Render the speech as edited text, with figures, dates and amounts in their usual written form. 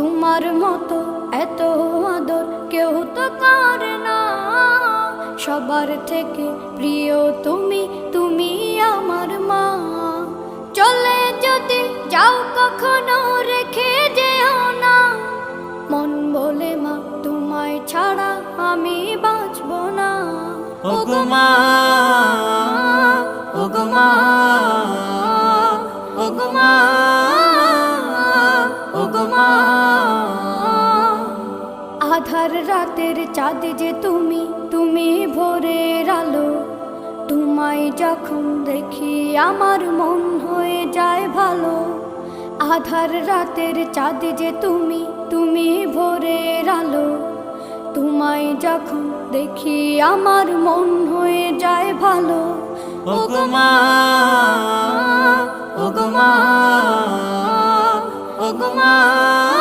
তোমার মতো এত আদর কেউ তো করে না। সবার থেকে প্রিয় তুমি, তুমি আমার মা। চলে যদি যাও কখনো রেখে যেও না, মন বলে মা তোমায় ছাড়া আমি বাঁচব না। ওগো মা, ওগো মা, ওগো মা, ওগো মা। আধার রাতের চাঁদ যে তুমি, তুমি ভোরের আলো। তোমায় যখন দেখি আমার মন হয়ে যায় ভালো। আধার রাতের চাঁদ যে তুমি, তুমি ভোরের আলো। তোমায় যখন দেখি আমার মন হয়ে যায় ভালো। ওগো মা, ওগো মা, ওগো মা।